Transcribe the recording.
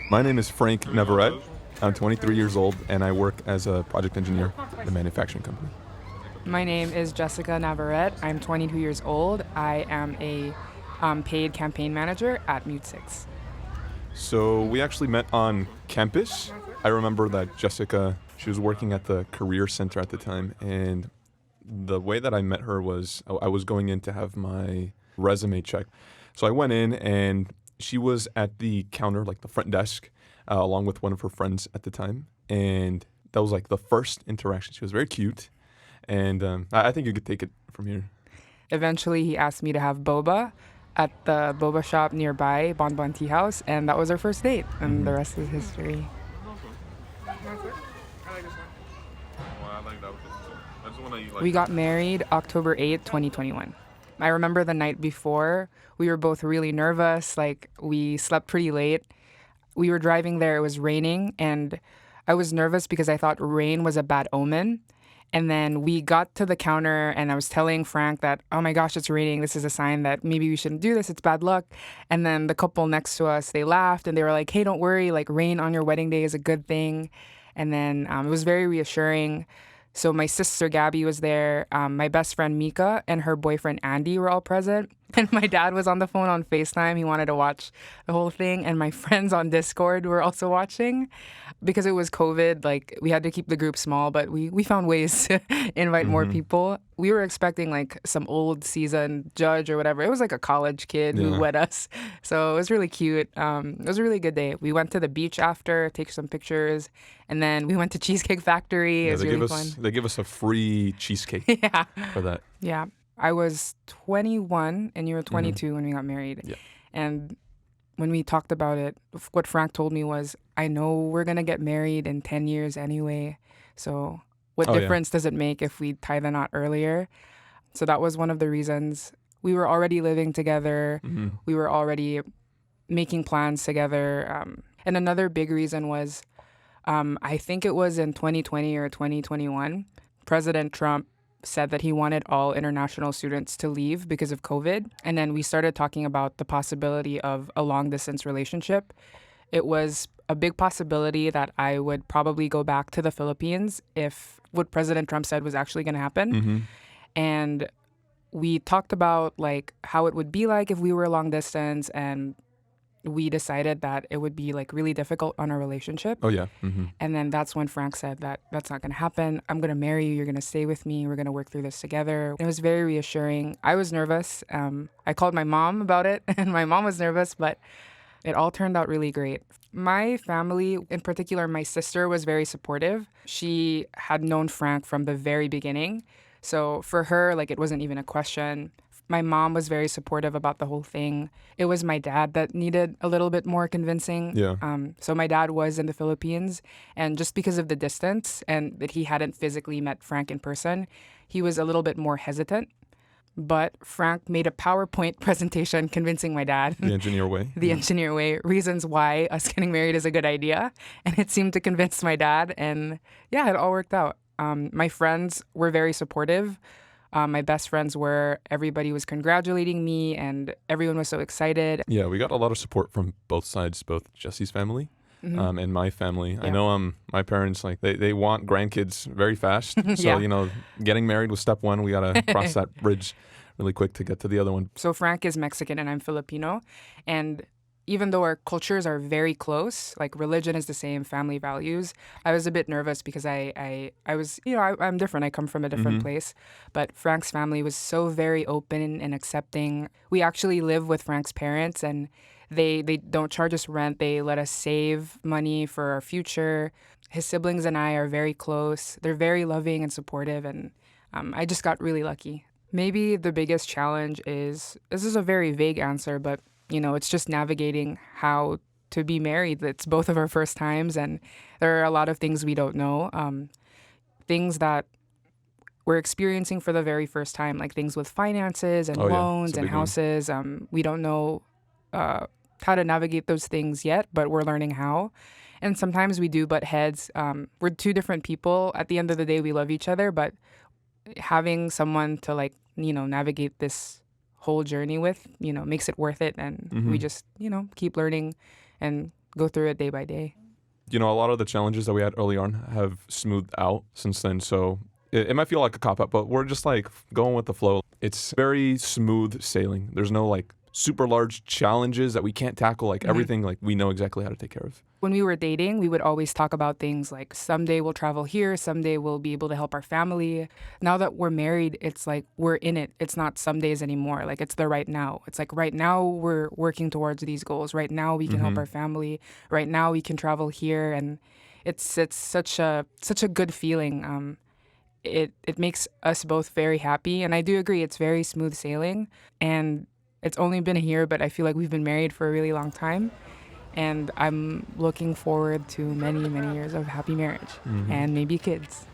My name is Frank Navarrete. I'm 23 years old, and I work as a project engineer at a manufacturing company. My name is Jessica Navarrete. I'm 22 years old. I am a paid campaign manager at MCOM 6. So we actually met on campus. I remember that Jessica, she was working at the career center at the time, and the way that I met her was I was going in to have my resume checked. So I went in, and she was at the counter, like the front desk, along with one of her friends at the time. And that was like the first interaction. She was very cute. And I think you could take it from here. Eventually, he asked me to have boba at the boba shop nearby, Bon Bon Tea House, and that was our first date, and the rest is history. We got married October 8th, 2021. I remember the night before, we were both really nervous, like we slept pretty late. We were driving there, it was raining, and I was nervous because I thought rain was a bad omen. And then we got to the counter and I was telling Frank that, oh my gosh, it's raining. This is a sign that maybe we shouldn't do this. It's bad luck. And then the couple next to us, they laughed and they were like, hey, don't worry. Like rain on your wedding day is a good thing. And then it was very reassuring. So my sister Gabbie was there. My best friend Mika and her boyfriend Andy were all present. And my dad was on the phone on FaceTime. He wanted to watch the whole thing. And my friends on Discord were also watching. Because it was COVID, like we had to keep the group small, but we found ways to invite more people. We were expecting like some old seasoned judge or whatever. It was like a college kid who wed us. So it was really cute. It was a really good day. We went to the beach after, take some pictures, and then we went to Cheesecake Factory. It was really fun. They give us a free cheesecake for that. Yeah. I was 21 and you were 22 when we got married. Yeah. And when we talked about it, what Frank told me was, I know we're going to get married in 10 years anyway. So what difference does it make if we tie the knot earlier? So that was one of the reasons. We were already living together. We were already making plans together. And another big reason was, I think it was in 2020 or 2021, President Trump said that he wanted all international students to leave because of COVID. And then we started talking about the possibility of a long-distance relationship. It was a big possibility that I would probably go back to the Philippines if what President Trump said was actually going to happen. And we talked about like how it would be like if we were long distance, and we decided that it would be like really difficult on our relationship. And then that's when Frank said that that's not going to happen. I'm going to marry you. You're going to stay with me. We're going to work through this together. It was very reassuring. I was nervous. I called my mom about it and my mom was nervous, but it all turned out really great. My family, in particular, my sister was very supportive. She had known Frank from the very beginning. So for her, like it wasn't even a question. My mom was very supportive about the whole thing. It was my dad that needed a little bit more convincing. So my dad was in the Philippines, and just because of the distance and that he hadn't physically met Frank in person, he was a little bit more hesitant. But Frank made a PowerPoint presentation convincing my dad. The engineer way. The engineer way. Reasons why us getting married is a good idea. And it seemed to convince my dad. And yeah, it all worked out. My friends were very supportive. My best friends were. Everybody was congratulating me and everyone was so excited. Yeah, we got a lot of support from both sides, both Jesse's family and my family. Yeah. I know my parents, like they want grandkids very fast. So, getting married was step one. We got to cross that bridge really quick to get to the other one. So Frank is Mexican and I'm Filipino. And even though our cultures are very close, like religion is the same, family values, I was a bit nervous because I was, I'm different. I come from a different place. But Frank's family was so very open and accepting. We actually live with Frank's parents and they don't charge us rent. They let us save money for our future. His siblings and I are very close. They're very loving and supportive. And I just got really lucky. Maybe the biggest challenge is, this is a very vague answer, but it's just navigating how to be married. It's both of our first times, and there are a lot of things we don't know. Things that we're experiencing for the very first time, like things with finances and loans and houses. We don't know how to navigate those things yet, but we're learning how. And sometimes we do butt heads. We're two different people. At the end of the day, we love each other, but having someone to navigate this whole journey with, makes it worth it. And we just, keep learning and go through it day by day. You know, a lot of the challenges that we had early on have smoothed out since then. So it might feel like a cop out, but we're just like going with the flow. It's very smooth sailing. There's no like super large challenges that we can't tackle. Like everything, like we know exactly how to take care of. When we were dating, we would always talk about things like someday we'll travel here, someday we'll be able to help our family. Now that we're married, it's like we're in it. It's not some days anymore. Like it's the right now. It's like right now we're working towards these goals. Right now we can help our family. Right now we can travel here, and it's such a good feeling. It makes us both very happy, and I do agree it's very smooth sailing. And it's only been a year, but I feel like we've been married for a really long time. And I'm looking forward to many, many years of happy marriage and maybe kids.